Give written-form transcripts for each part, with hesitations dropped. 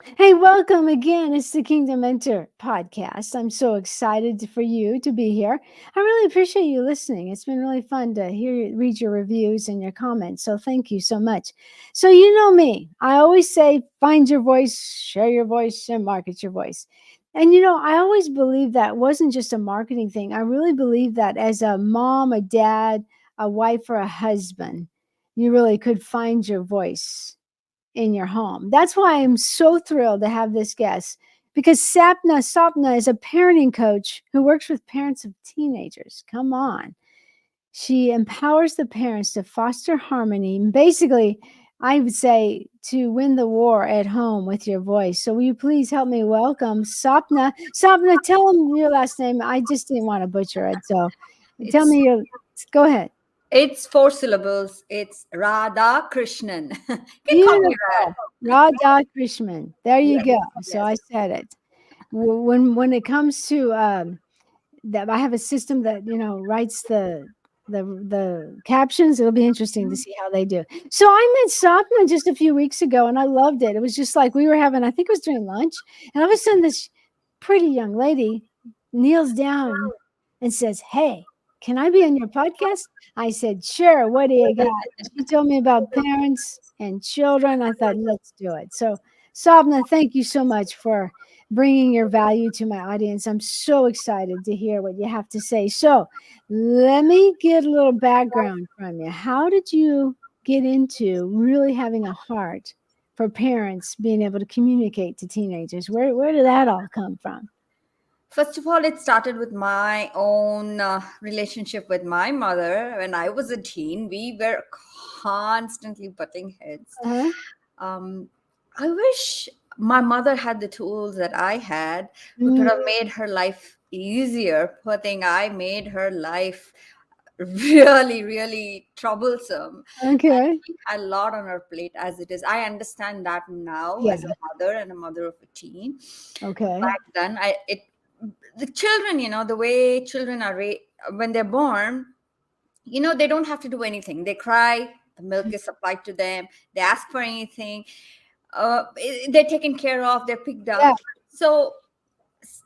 Hey, welcome again. It's the Kingdom Mentor podcast. I'm so excited for you to be here. I really appreciate you listening. It's been really fun to read your reviews and your comments. So thank you so much. So you know me. I always say find your voice, share your voice, and market your voice. And I always believe that wasn't just a marketing thing. I really believe that as a mom, a dad, a wife, or a husband, you really could find your voice in your home. That's why I'm so thrilled to have this guest because Sapna is a parenting coach who works with parents of teenagers. Come on. She empowers the parents to foster harmony. Basically, I would say to win the war at home with your voice. So will you please help me welcome Sapna? Sapna, tell them your last name. I just didn't want to butcher it. So tell It's me go ahead. it's four syllables. It's Radhakrishnan. You can call me Rad. Beautiful. Radhakrishnan. There you Yes, go. So I yes. said it. When it comes to that, I have a system that writes the captions. It'll be interesting to Mhm. see how they do. So I met Sapna just a few weeks ago, and I loved it. It was just like we were having. I think it was during lunch, and all of a sudden this pretty young lady kneels down and says, "Hey, can I be on your podcast?" I said, "Sure. What do you got?" She told me about parents and children. I thought, let's do it. So, Sabna, thank you so much for bringing your value to my audience. I'm so excited to hear what you have to say. So, let me get a little background from you. How did you get into really having a heart for parents being able to communicate to teenagers? Where did that all come from? First of all, it started with my own relationship with my mother. When I was a teen, we were constantly butting heads. Uh-huh. Um, I wish my mother had the tools that I had. We could Mm, have made her life easier. Poor thing, I made her life really, really troublesome. And okay. she had a lot on her plate as it is. I understand that now Yeah. as a mother and a mother of a teen. Okay. Back then, the children, the way children are when they're born, they don't have to do anything. They cry, the milk is supplied to them. They ask for anything, they're taken care of. They're picked Yeah. up. So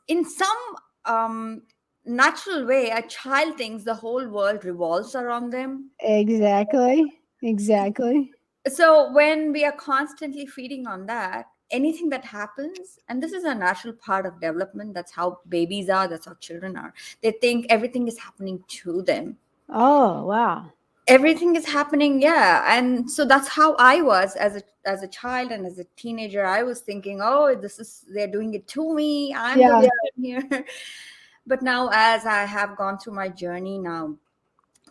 in some um, natural way, a child thinks the whole world revolves around them. Exactly. Exactly. So when we are constantly feeding on that, anything that happens, and this is a natural part of development, that's how babies are, that's how children are. They think everything is happening to them. Oh, wow. Everything is happening, yeah. And so that's how I was as a child and as a teenager. I was thinking, oh, they're doing it to me, I'm the Yeah. victim here. But now, as I have gone through my journey now,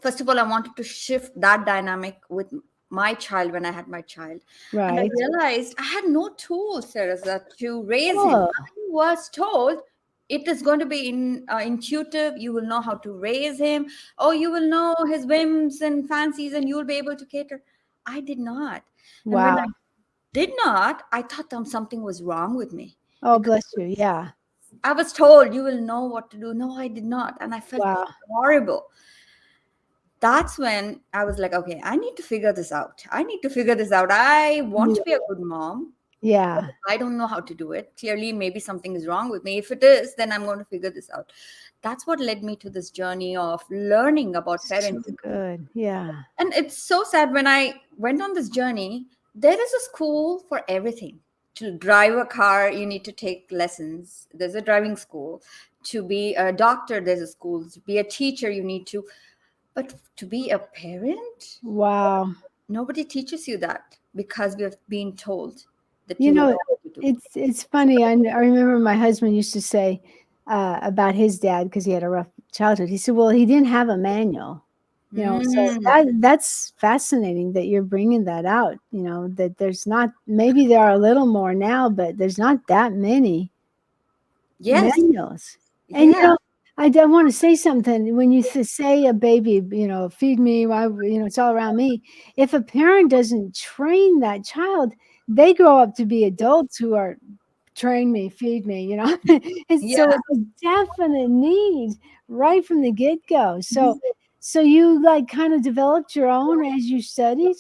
first of all, I wanted to shift that dynamic with my child when I had my child. And I Right. realized I had no tools, Teresa, to raise him. Oh, I was told it is going to be intuitive. You will know how to raise him. Oh, you will know his whims and fancies, and you will be able to cater. I did not. And when wow. I did not, I thought something was wrong with me Oh, because bless you. Yeah. I was told you will know what to do. No, I did not. And I felt Wow. horrible. That's when I was like, okay, I need to figure this out. I need to figure this out. I want to be a good mom. But Yeah. I don't know how to do it. Clearly, maybe something is wrong with me. If it is, then I'm going to figure this out. That's what led me to this journey of learning about So parenting. good. Yeah. And it's so sad when I went on this journey, there is a school for everything. To drive a car, you need to take lessons. There's a driving school. To be a doctor, there's a school. To be a teacher, you need to. But to be a parent, Wow. nobody teaches you that because we have been told that You you will know, know what to do. it's funny. I remember my husband used to say about his dad because he had a rough childhood. He said, "Well, he didn't have a manual." So Mm. that's fascinating that you're bringing that out. That there's not maybe there are a little more now, but there's not that many Yes. manuals. And Yeah. I don't want to say something when you say a baby, feed me, it's all around me. If a parent doesn't train that child, they grow up to be adults who are train me, feed me. And Yeah. so it's a definite need right from the get go. So, Mhm. so you like kind of developed your own as you studied.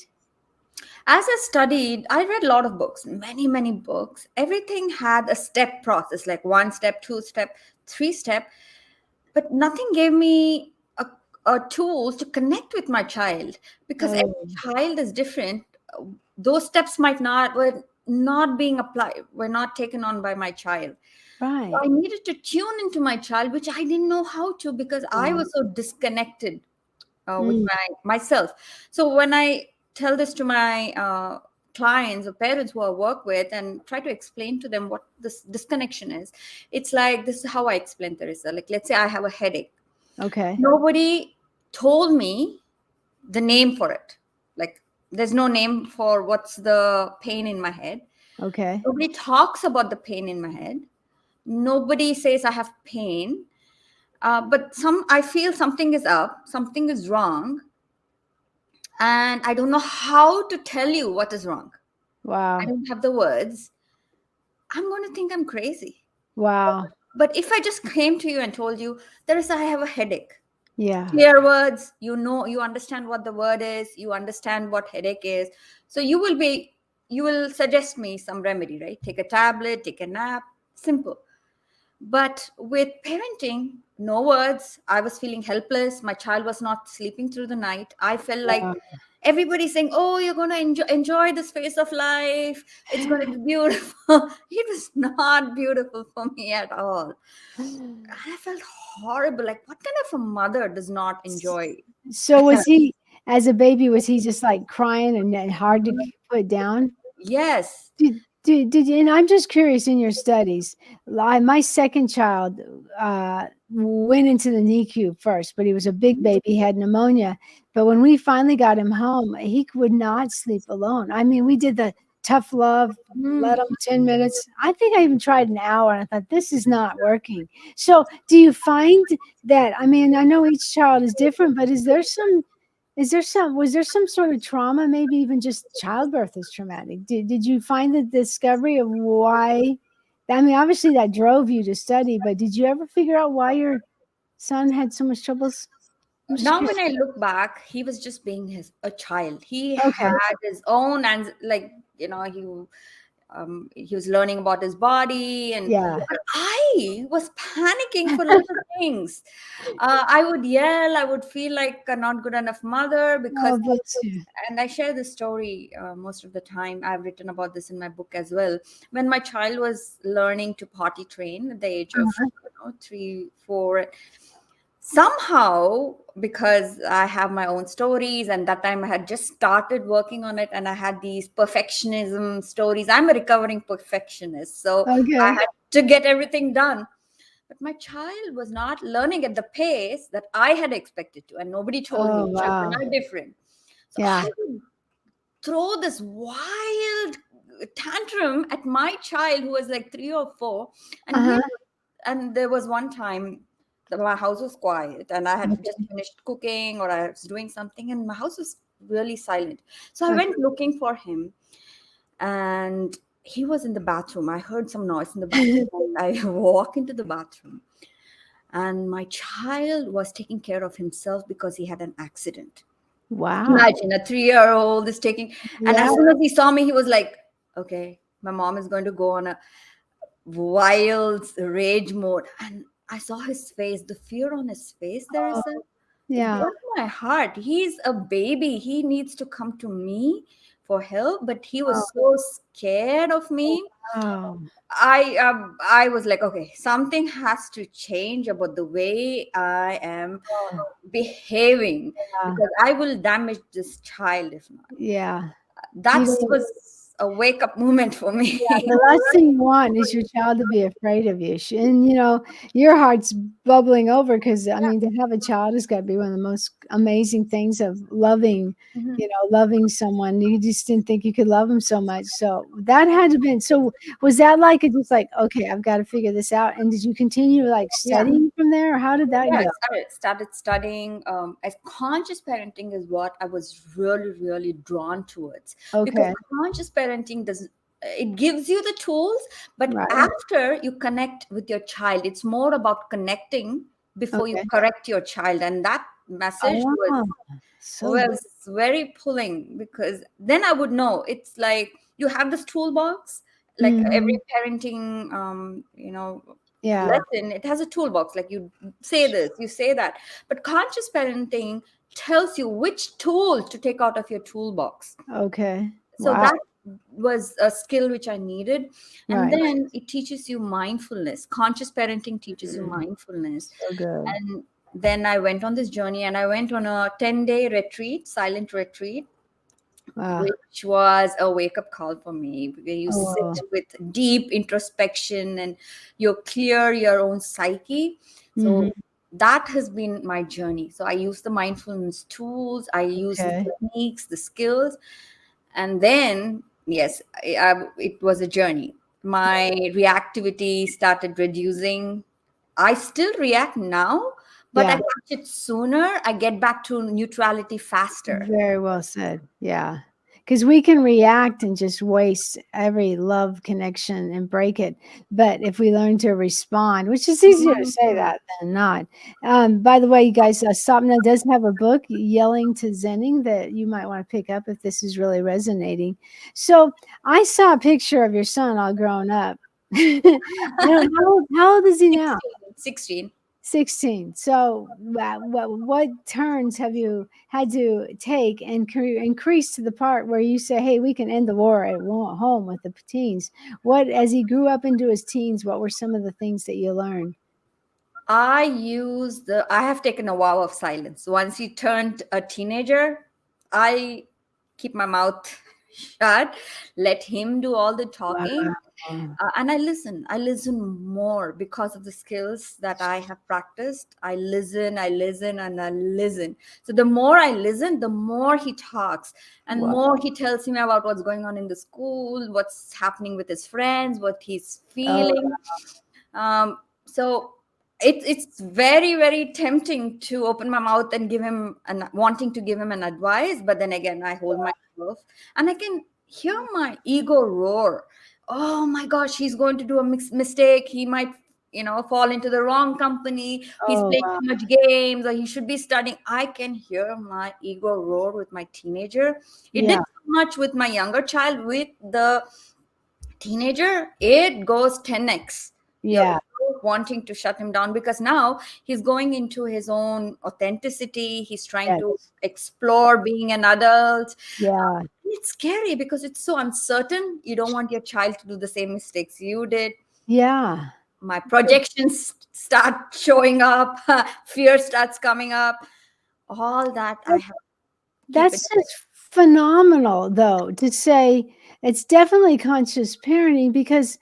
as I studied, I read a lot of books, many, many books. Everything had a step process, like 1 step, 2 step, 3 step, but nothing gave me a tools to connect with my child, because Oh, every child is different. Those steps might not were not being applied, were not taken on by my child. So I right. needed to tune into my child, which I didn't know how to, because I Wow. was so disconnected with Mm, myself. So when I tell this to my clients or parents who I work with and try to explain to them what this disconnection is, it's like, this is how I explain, Theresa. Like, let's say I have a headache. okay. Nobody told me the name for it. Like, there's no name for what's the pain in my head. Okay. Nobody talks about the pain in my head. Nobody says I have pain. But I feel something is up, something is wrong, and I don't know how to tell you what is wrong. I Wow. don't have the words. I'm going to think I'm crazy. Wow. But if I just came to you and told you, Teresa, I have a headache, Yeah. clear words, you understand what the word is, you understand what headache is. So you will suggest me some remedy, right? Take a tablet, take a nap, simple. But with parenting, no words. I was feeling helpless. My child was not sleeping through the night. I felt like Wow. everybody's saying, "Oh, you're going to enjoy this phase of life. It's going to be beautiful." It was not beautiful for me at all. I felt horrible. Like, what kind of a mother does not enjoy? So was he, as a baby, was he just like crying and hard to put down? Yes. Did you, and I'm just curious, in your studies, my second child went into the NICU first, but he was a big baby, he had pneumonia. But when we finally got him home, he would not sleep alone. I mean, we did the tough love, let Mm. him 10 minutes. I think I even tried an hour, and I thought, this is not working. So do you find that, I mean, I know each child is different, but was there some sort of trauma? Maybe even just childbirth is traumatic. Did you find the discovery of why? I mean, obviously that drove you to study, but did you ever figure out why your son had so much troubles? I'm just Now curious. when I look back, he was just being a child. He Okay. had his own, and like, he was learning about his body, and Yeah. but I was panicking for little things. I would yell. I would feel like a not good enough mother, because, Oh, bless you. and I share this story most of the time. I've written about this in my book as well. When my child was learning to potty train at the age of, Uh-huh. 3, 4, somehow, because I have my own stories, and that time I had just started working on it, and I had these perfectionism stories. I'm a recovering perfectionist, so I Okay. had to get everything done. But my child was not learning at the pace that I had expected to, and nobody told Oh, me children wow. are different. So Yeah. I would throw this wild tantrum at my child, who was like 3 or 4, and Uh-huh. and there was one time that my house was quiet, and I had just Okay. finished cooking, or I was doing something, and my house was really silent. So I Okay. went looking for him, and he was in the bathroom. I heard some noise in the bathroom, and I walk into the bathroom, and my child was taking care of himself because he had an accident. Wow. Imagine a 3-year-old is taking, and as Yeah. soon as he saw me, he was like, "Okay, my mom is going to go on a wild rage mode." And I saw his face, the fear on his face, there is Oh, a, it yeah. broke my heart. He's a baby. He needs to come to me for help, but he Oh, was so scared of me. wow. I was like, okay, something has to change about the way I am Oh, behaving, yeah. because I will damage this child if not. Yeah. You That don't. was a wake up moment for me. Yeah, the last thing you want is your child to be afraid of you. And your heart's bubbling over because I mean, to have a child has got to be one of the most amazing things of loving, Mhm. loving someone. You just didn't think you could love them so much. So that had to been. So was that like it? Just like, okay, I've got to figure this out. And did you continue like Yeah. studying from there, or how did that Yeah, go? I started studying. As conscious parenting is what I was really, really drawn towards, because Okay, conscious parenting does, it gives you the tools, but right. after you connect with your child, it's more about connecting before you Okay, correct your child, and message Oh, so good. was very pulling, because then I would know. It's like you have this toolbox, like Mhm. every parenting, Yeah. lesson. It has a toolbox. Like you say this, you say that, but conscious parenting tells you which tools to take out of your toolbox. Okay. So Wow. that was a skill which I needed. And Right. then it teaches you mindfulness. Conscious parenting teaches you Mm, mindfulness. so good. And then I went on this journey, and I went on a 10-day retreat, silent retreat, Wow. which was a wake up call for me, where you sit Oh. with deep introspection and you clear your own psyche. Mhm. So that has been my journey. So I use the mindfulness tools, I use the Okay. techniques, the skills, and then yes, it was a journey. My reactivity started reducing. I still react now, but I Yeah. catch it sooner. I get back to neutrality faster. Very well said. Yeah. Because we can react and just waste every love connection and break it. But if we learn to respond, which is easier to say Mhm. that than not. By the way, you guys, Sapna does have a book, Yelling to Zenning, that you might want to pick up if this is really resonating. So I saw a picture of your son all grown up. I don't know. How old is he now? 16, 16. 16. So, what turns have you had to take and increase to the part where you say, "Hey, we can end the war at home with the teens"? What, as he grew up into his teens, what were some of the things that you learned? I have taken a vow of silence. Once he turned a teenager, I keep my mouth shut, let him do all the talking. Wow. And I listen more because of the skills that I have practiced. I listen, and I listen. So the more I listen, the more he talks, and Wow. more he tells me about what's going on in the school, what's happening with his friends, what he's Oh, feeling. So it's very, very tempting to open my mouth and give him an wanting to give him an advice, but then again I hold myself, and I can hear my ego roar. Oh my gosh, he's going to do a mistake. He might, fall into the wrong company. He's oh, playing wow. too much games, or he should be studying. I can hear my ego roar with my teenager. It did Yeah. so much with my younger child. With the teenager, it goes 10x. You're Yeah. wanting to shut him down, because now he's going into his own authenticity. He's trying to Yes. explore being an adult. Yeah. It's scary because it's so uncertain. You don't want your child to do the same mistakes you did. Yeah. My projections start showing up, fear starts coming up. All that I That- have to keep it. That's just phenomenal, though, to say it's definitely conscious parenting because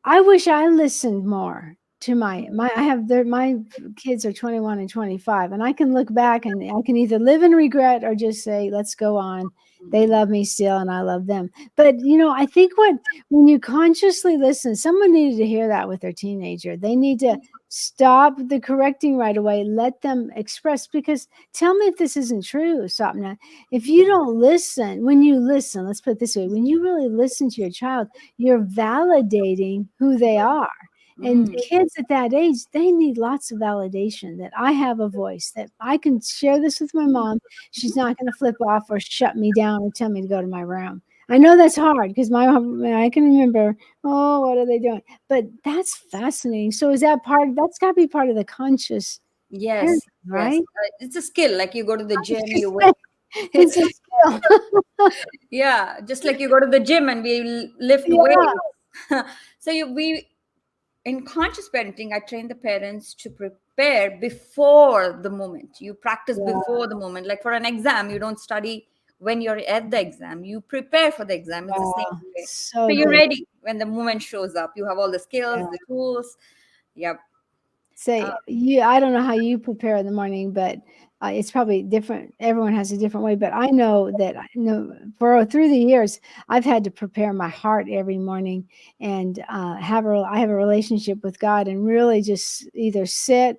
I wish I listened more to my I have my kids are 21 and 25, and I can look back and I can either live in regret or just say, let's go on. They love me still and I love them. But I think when you consciously listen, someone needed to hear that with their teenager. They need to stop the correcting right away, let them express, because tell me if this isn't true, Sapna. If you don't listen, when you listen, let's put it this way, when you really listen to your child, you're validating who they are. And Mm, kids at that age, they need lots of validation that I have a voice, that I can share this with my mom. She's not going to flip off or shut me down or tell me to go to my room. I know that's hard because my mom, I can remember, oh, what are they doing? But that's fascinating. So is that's got to be part of the conscious parenting, yes, yes. right? It's a skill. Like you go to the I was gym, gonna you say, wake. it's a skill. Yeah, just like you go to the gym and we lift Yeah, weights. So we in conscious parenting, I train the parents to prepare before the moment. You practice yeah, before the moment. Like for an exam, you don't study when you're at the exam. You prepare for the exam. It's the same wow. way. So So you're good. ready when the moment shows up. You have all the skills, Yeah. the tools. Yep. Uh, Say I don't know how you prepare in the morning, but it's probably different. Everyone has a different way, but I know that I know for through the years, I've had to prepare my heart every morning and I have a relationship with God and really just either sit,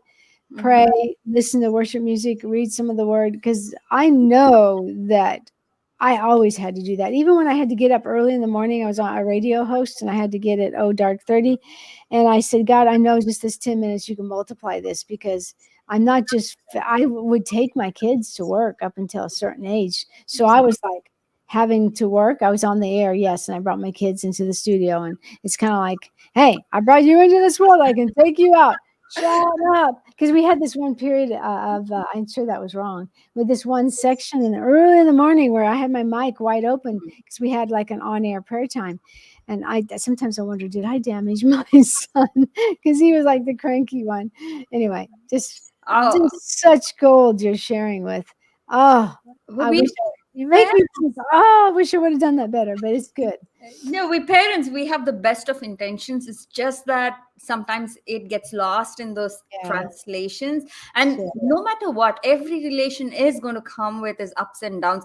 pray, mhm, listen to worship music, read some of the word, because I know that I always had to do that. Even when I had to get up early in the morning, I was on a radio host and I had to get at dark 30. And I said, God, I know just this 10 minutes you can multiply this because I'm not just, I would take my kids to work up until a certain age. So I was like having to work. I was on the air, yes, and I brought my kids into the studio. And it's kind of like, hey, I brought you into this world. I can take you out. Shut up. Because we had this one period of, I'm sure that was wrong, with this one section in early in the morning where I had my mic wide open because we had like an on air prayer time. And I sometimes I wonder, did I damage my son? Because he was like the cranky one. Anyway, Oh, just such gold you're sharing with. Oh, but I we wish you make me think, oh, I wish I would have done that better, but it's good. no, we parents, we have the best of intentions. It's just that sometimes it gets lost in those Yeah, translations. And sure. no matter what, every relation is going to come with its ups and downs.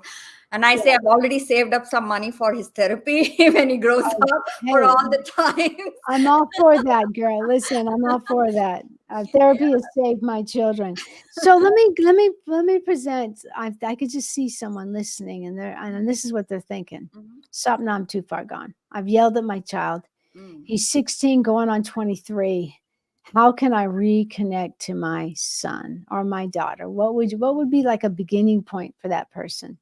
And I Yeah. say I've already saved up some money for his therapy when he grows Oh, up for hey, all the time. I'm all for that, girl. Listen, I'm all for that. Therapy has saved my children. So let me present. I could just see someone listening, and this is what they're thinking. Mhm. Sapna, I'm too far gone. I've yelled at my child. Mm. He's 16, going on 23. How can I reconnect to my son or my daughter? What would be like a beginning point for that person?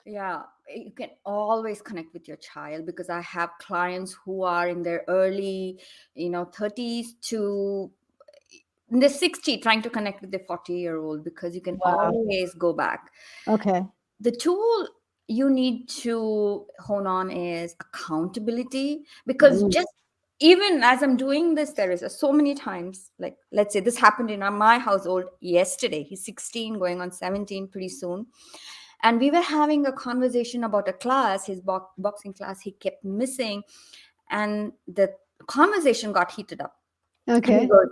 Yeah, you can always connect with your child because I have clients who are in their early, 30s to in the 60 trying to connect with the 40-year-old because you can Wow. always go back. Okay. The tool you need to hone on is accountability because Ooh, just even as I'm doing this, there is so many times, like let's say this happened in my household yesterday. He's 16 going on 17 pretty soon, and we were having a conversation about a class, his boxing class he kept missing, and the conversation got heated up. And he okay. goes,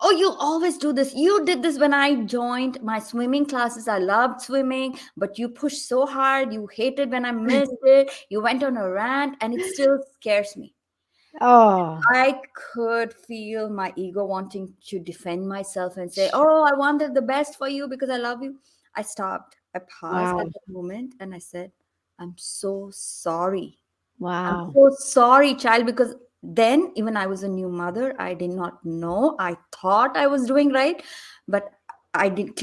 oh, you always do this. You did this when I joined my swimming classes. I loved swimming, but you pushed so hard. You hated when I missed it. You went on a rant, and it still scares me. Oh, I could feel my ego wanting to defend myself and say, oh, I wanted the best for you because I love you. I stopped. I paused wow. at that moment and I said, I'm so sorry. I'm Wow. so sorry, child, because then even I was a new mother. I did not know. I thought I was doing right, but I did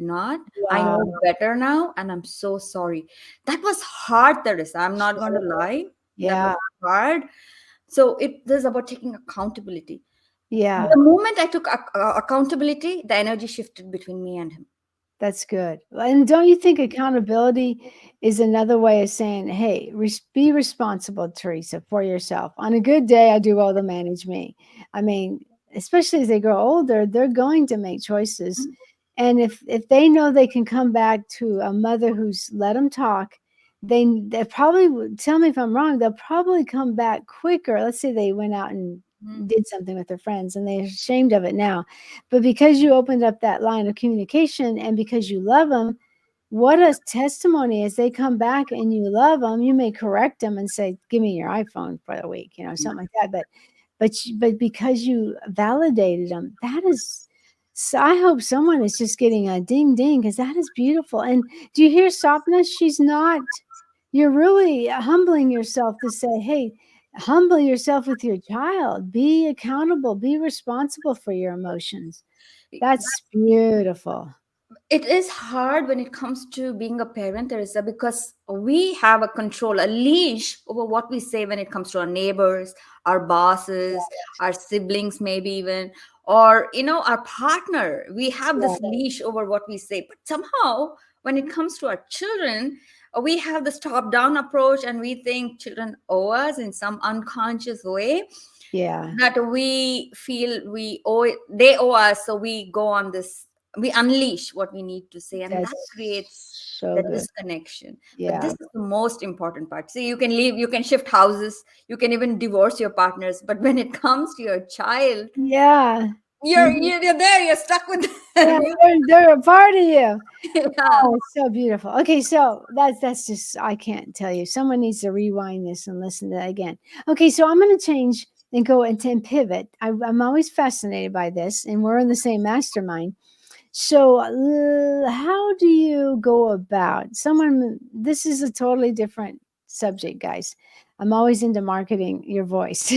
not. I Wow. know better now, and I'm so sorry. That was hard, Teresa. I'm not going to Sure. lie. That Yeah. was hard. So it is about taking accountability. Yeah. The moment I took accountability, the energy shifted between me and him. That's good. And don't you think accountability is another way of saying, hey, be responsible, Teresa, for yourself. On a good day, I do well to manage me. I mean, especially as they grow older, they're going to make choices. And if they know they can come back to a mother who's let them talk, they probably tell me if I'm wrong, they'll probably come back quicker. Let's say they went out and Mhm. did something with their friends and they're ashamed of it now, but because you opened up that line of communication and because you love them, what a testimony as they come back and you love them, you may correct them and say, give me your iPhone for the week, something like that. But because you validated them, that is, so I hope someone is just getting a ding ding because that is beautiful. And do you hear softness? She's not, you're really humbling yourself to say, hey, humble yourself with your child, be accountable, be responsible for your emotions. That's beautiful. It is hard when it comes to being a parent, Teresa, because we have a control, a leash over what we say when it comes to our neighbors, our bosses, our siblings, maybe even, or our partner. We have Yeah, this leash over what we say. But somehow, when it comes to our children, we have this top-down approach, and we think children owe us in some unconscious way yeah, that we feel they owe us, so we go on this, we unleash what we need to say, and that creates that's so the good. disconnection. But Yeah, this is the most important part. See, you can leave, you can shift houses, you can even divorce your partners, but when it comes to your child, yeah. you're Mhm. you're there, you're stuck with Yeah, them. they're a part of you. Yeah. Oh, it's so beautiful. Okay, so that's just I can't tell you. Someone needs to rewind this and listen to that again. Okay, so I'm going to change and go into and pivot. I'm always fascinated by this, and we're in the same mastermind. So, how do you go about someone? This is a totally different subject, guys. I'm always into marketing your voice.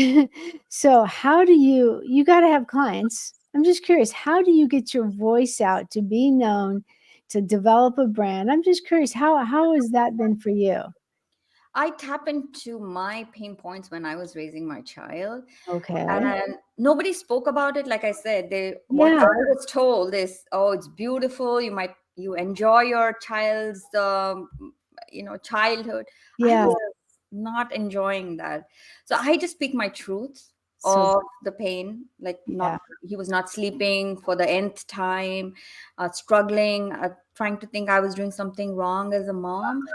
So, how do you got to have clients? I'm just curious, how do you get your voice out to be known, to develop a brand? I'm just curious, how has that been for you? I tap into my pain points when I was raising my child, Okay. and nobody spoke about it. Like I said, they what Yeah. I was told is, oh, it's beautiful. You enjoy your child's childhood. I Yeah. was not enjoying that, so I just speak my truth So of the pain. Like, yeah. not he was not sleeping for the nth time, struggling, trying to think I was doing something wrong as a mom.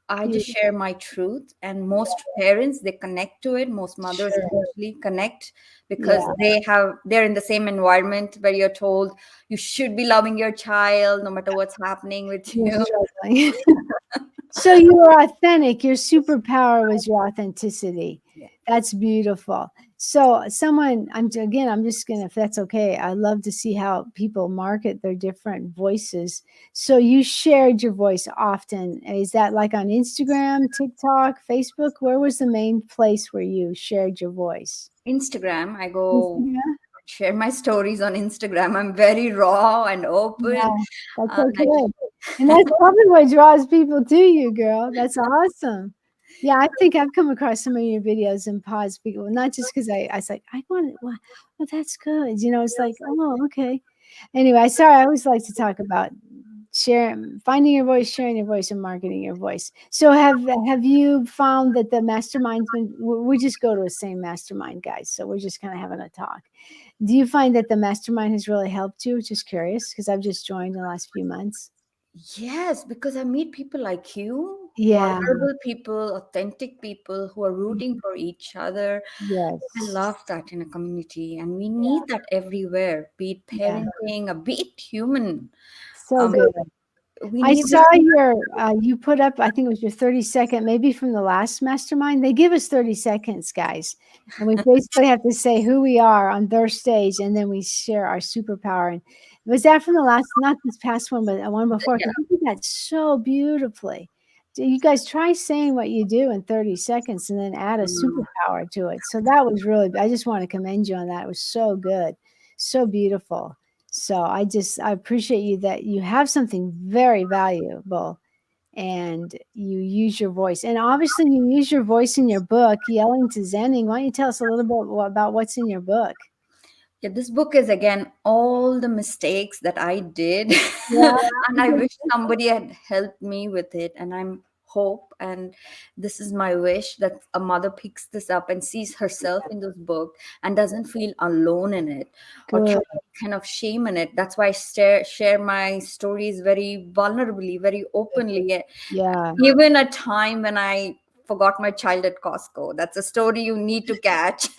I just Beautiful. share my truth, and most parents, they connect to it. Most mothers Sure. especially connect, because Yeah. they're in the same environment where you're told you should be loving your child no matter what's happening with You're you. struggling. So you were authentic. Your superpower was your authenticity. Yeah. That's beautiful. So someone, I'm just gonna, if that's okay, I love to see how people market their different voices. So you shared your voice often. Is that like on Instagram, TikTok, Facebook? Where was the main place where you shared your voice? Instagram, I go Instagram? share my stories on Instagram. I'm very raw and open. Yeah, that's I okay. And that's probably what draws people to you, girl. That's awesome. Yeah, I think I've come across some of your videos and pods, people, not just because I was like, I want it. Well, that's good. It's like, oh, okay. Anyway, sorry, I always like to talk about sharing, finding your voice, sharing your voice, and marketing your voice. So have you found that the mastermind's been? We just go to the same mastermind, guys. So we're just kind of having a talk. Do you find that the mastermind has really helped you? Just curious, because I've just joined in the last few months. Yes, because I meet people like you, Yeah. vulnerable people, authentic people who are rooting for each other. I Yes. love that in a community, and we Yeah. need that everywhere, be it Yeah. parenting, be it human. So Um, good. we I need saw this. you put up, I think it was your 30-second, maybe from the last mastermind. They give us 30 seconds, guys. And we basically have to say who we are on their stage, and then we share our superpower. And was that from the last, not this past one, but the one before? Yeah. Because you did that so beautifully. So you guys try saying what you do in 30 seconds and then add a Mm. superpower to it. So that was really, I just want to commend you on that. It was so good, so beautiful. So I appreciate you that you have something very valuable and you use your voice. And obviously you use your voice in your book, Yelling to Zenning. Why don't you tell us a little bit about what's in your book? Yeah, this book is again all the mistakes that I did, Yeah. and I wish somebody had helped me with it. And I'm hope, and this is my wish, that a mother picks this up and sees herself in this book and doesn't feel alone in it or Good. kind of shame in it. That's why I share my stories very vulnerably, very openly. Yeah. Even a time when I forgot my child at Costco. That's a story you need to catch.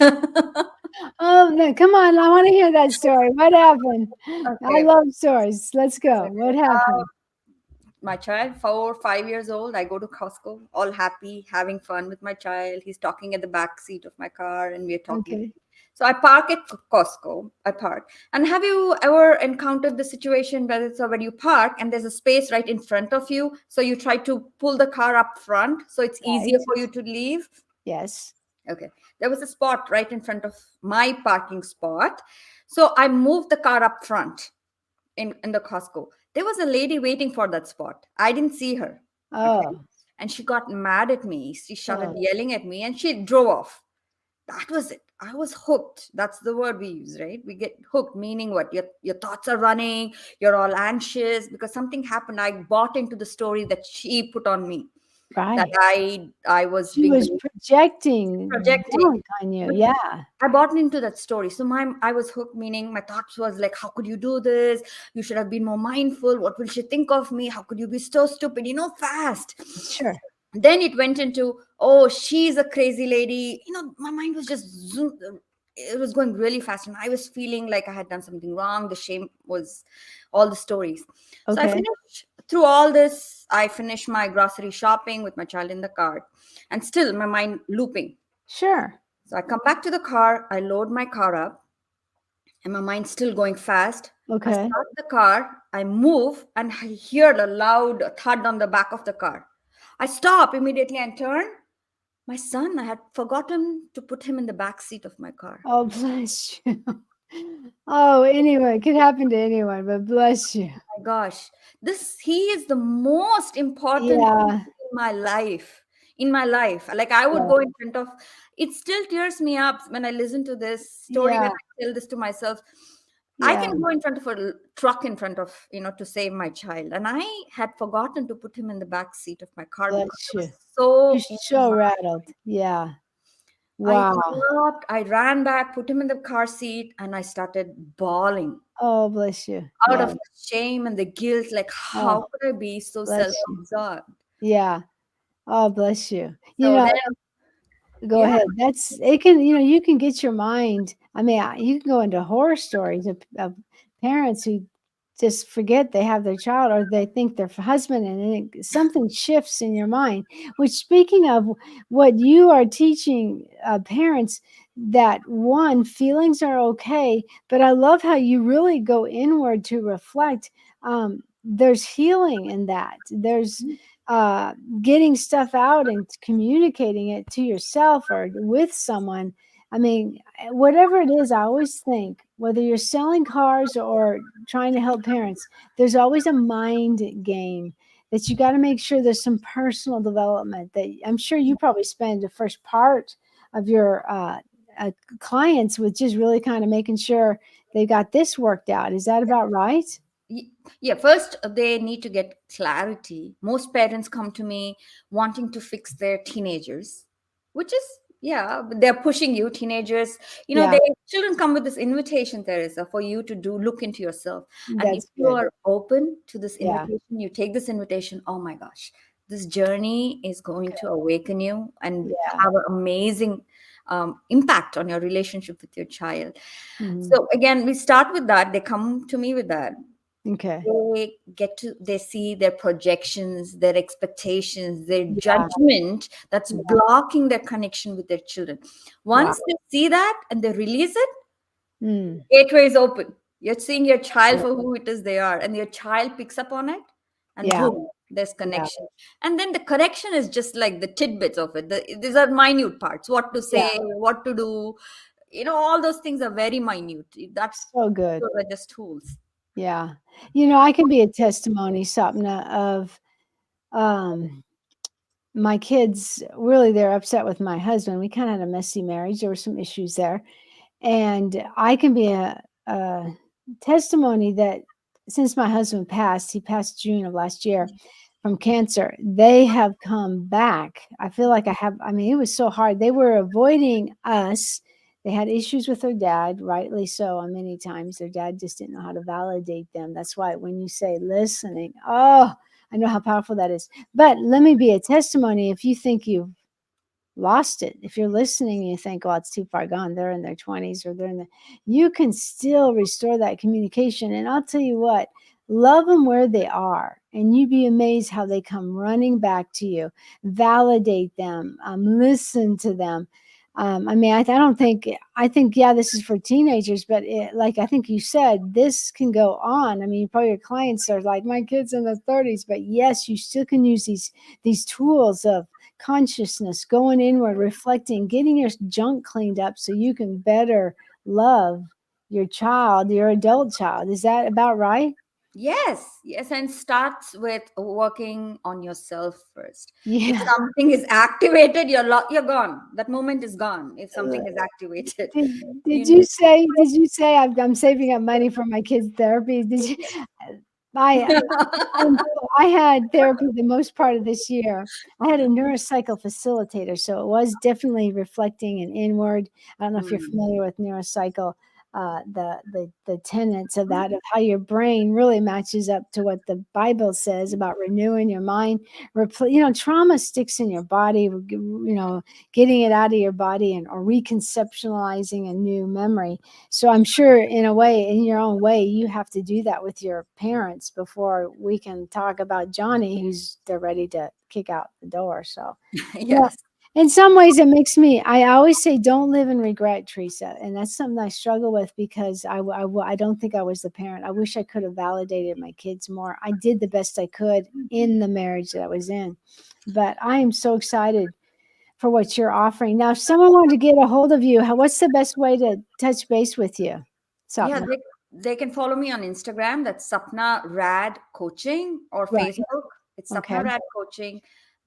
Oh, no, come on. I want to hear that story. What happened? I Okay. love stories. Let's go. What happened? My child, 4 or 5 years old, I go to Costco, all happy, having fun with my child. He's talking at the back seat of my car, and we're talking. Okay. So I park at Costco. I park. And have you ever encountered the situation where it's where you park and there's a space right in front of you, so you try to pull the car up front so it's easier Right. for you to leave? Yes. Okay. There was a spot right in front of my parking spot. So I moved the car up front in the Costco. There was a lady waiting for that spot. I didn't see her. Okay. Oh, And she got mad at me. She started oh, yelling at me and she drove off. That was it. I was hooked. That's the word we use, right? We get hooked, meaning what? Your thoughts are running, you're all anxious because something happened. I bought into the story that she put on me. That right. I was She being was projecting projecting. junk on you. But Yeah. I bought into that story. So I was hooked, meaning my thoughts was like, how could you do this? You should have been more mindful. What will she think of me? How could you be so stupid? Fast. Sure. Then it went into, oh, she's a crazy lady. My mind was just it was going really fast. And I was feeling like I had done something wrong. The shame was all the stories. So I Okay. finished through all this. I finished my grocery shopping with my child in the cart, and still my mind looping. Sure. So I come back to the car, I load my car up, and my mind's still going fast. I Okay. start the car, I move, and I hear a loud thud on the back of the car. I stop immediately and turn. My son, I had forgotten to put him in the back seat of my car. Oh, bless you. Oh, anyway, it could happen to anyone, but bless you. My gosh, this he is the most important Yeah, person in my life. In my life, like I would yeah, go in front of. It still tears me up when I listen to this story. When yeah, I tell this to myself, I yeah. can go in front of a truck in front of to save my child, and I had forgotten to put him in the back seat of my car because Bless I was you. You're so in so my. rattled. Yeah. I Wow. stopped. I ran back, put him in the car seat, and I started bawling Oh, bless you. out Yeah. of the shame and the guilt. Like, Oh, how could I be so bless you. self-absorbed? Yeah. Oh, bless you. You So know, then, go yeah, ahead. That's it can, you can get your mind. I mean, you can go into horror stories of parents who just forget they have their child or they think their husband, and then something shifts in your mind. Which, speaking of what you are teaching parents, that one, feelings are okay, but I love how you really go inward to reflect. There's healing in that. There's uh, getting stuff out and communicating it to yourself or with someone. I mean, whatever it is, I always think whether you're selling cars or trying to help parents, there's always a mind game that you got to make sure there's some personal development that I'm sure you probably spend the first part of your clients with just really kind of making sure they got this worked out. Is that about right? Y- yeah, first they need to get clarity. Most parents come to me wanting to fix their teenagers, which is, yeah, but they're pushing you, teenagers. Yeah, They children come with this invitation, Teresa, for you to do look into yourself. And if that's you good. are open to this Yeah, invitation, you take this invitation, oh my gosh, this journey is going to awaken you and yeah. have an amazing impact on your relationship with your child. Mhm. So again, we start with that. They come to me with that. Okay. They see their projections, their expectations, their Yeah, judgment that's yeah. blocking their connection with their children. Wow. Once they see that and they release it, Mm. gateway is open. You're seeing your child Yeah, for who it is they are, and your child picks up on it, and yeah, boom, there's yeah, connection. And then the correction is just like the tidbits of it. These are minute parts: what to yeah. say, what to do. All those things are very minute. That So good. those are just tools. Yeah. I can be a testimony, Sapna, of um my kids really they're upset with my husband. We kind of had a messy marriage. There were some issues there. And I can be a testimony that since my husband passed, he passed June of last year from cancer, they have come back. I feel like I mean, it was so hard. They were avoiding us. They had issues with their dad, rightly so, on many times. Their dad just didn't know how to validate them. That's why when you say listening, oh, I know how powerful that is. But let me be a testimony. If you think you've lost it. If you're listening and you think, oh, it's too far gone, they're in their 20s or you can still restore that communication. And I'll tell you what, love them where they are. And you'd be amazed how they come running back to you, validate them, listen to them. I mean, I don't think, I think, yeah, this is for teenagers, but like I think you said, this can go on. I mean, probably your clients are like, my kid's in their 30s, but yes, you still can use these tools of consciousness, going inward, reflecting, getting your junk cleaned up so you can better love your child, your adult child. Is that about right? Yes, yes, and starts with working on yourself first. If Yeah. something is activated, you're gone. That moment is gone. If Uh, something is activated, did you you need. say I'm saving up money for my kids' therapy? Did you? I I had therapy the most part of this year. I had a neurocycle facilitator, so it was definitely reflecting and inward. I don't know if you're Hmm. familiar with neurocycle, the tenets of that, of how your brain really matches up to what the Bible says about renewing your mind. Trauma sticks in your body. Getting it out of your body and or reconceptualizing a new memory. So I'm sure in a way, in your own way, you have to do that with your parents before we can talk about Johnny, who's they're ready to kick out the door. So yeah, Yes. in some ways it makes me, I always say, don't live in regret, Teresa. And that's something I struggle with because I don't think I was the parent. I wish I could have validated my kids more. I did the best I could in the marriage that I was in. But I am so excited for what you're offering. Now, if someone wanted to get a hold of you, what's the best way to touch base with you, Yeah, Sapna. they can follow me on Instagram. That's Sapna Rad Coaching, or Right. Facebook. It's Okay. Sapna Rad Coaching.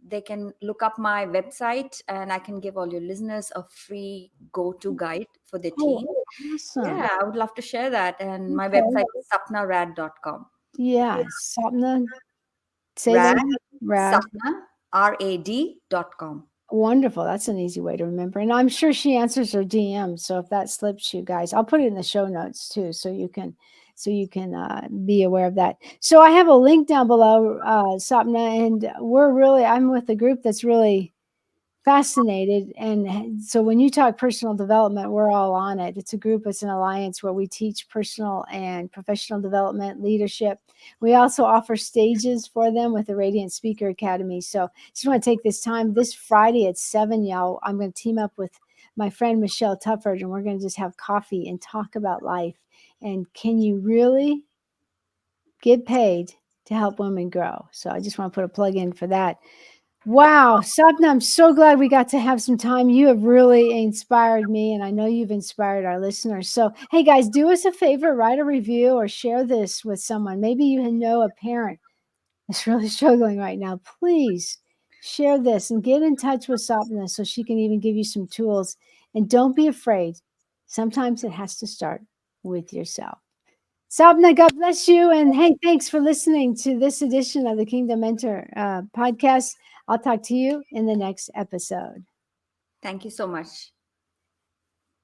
They can look up my website, and I can give all your listeners a free go-to guide for their Oh, team. awesome. Yeah, I would love to share that. And my Okay. website is sapnarad.com. Yeah. Sapna. Say that Rad, again. Rad. Sapna, RAD.com. Wonderful. That's an easy way to remember. And I'm sure she answers her DM. So if that slips you guys, I'll put it in the show notes too, so you can be aware of that. So I have a link down below, Sapna, and I'm with a group that's really fascinated. And so when you talk personal development, we're all on it. It's a group, it's an alliance where we teach personal and professional development, leadership. We also offer stages for them with the Radiant Speaker Academy. So just want to take this time this Friday at 7, y'all. I'm going to team up with my friend Michelle Tufford, and we're going to just have coffee and talk about life. And can you really get paid to help women grow? So I just want to put a plug in for that. Wow, Sapna, I'm so glad we got to have some time. You have really inspired me, and I know you've inspired our listeners. So, hey guys, do us a favor, write a review or share this with someone. Maybe you know a parent that's really struggling right now. Please share this and get in touch with Sapna so she can even give you some tools. And don't be afraid. Sometimes it has to start with yourself. Sapna, God bless you. And hey, thanks for listening to this edition of the Kingdom Mentor podcast. I'll talk to you in the next episode. Thank you so much.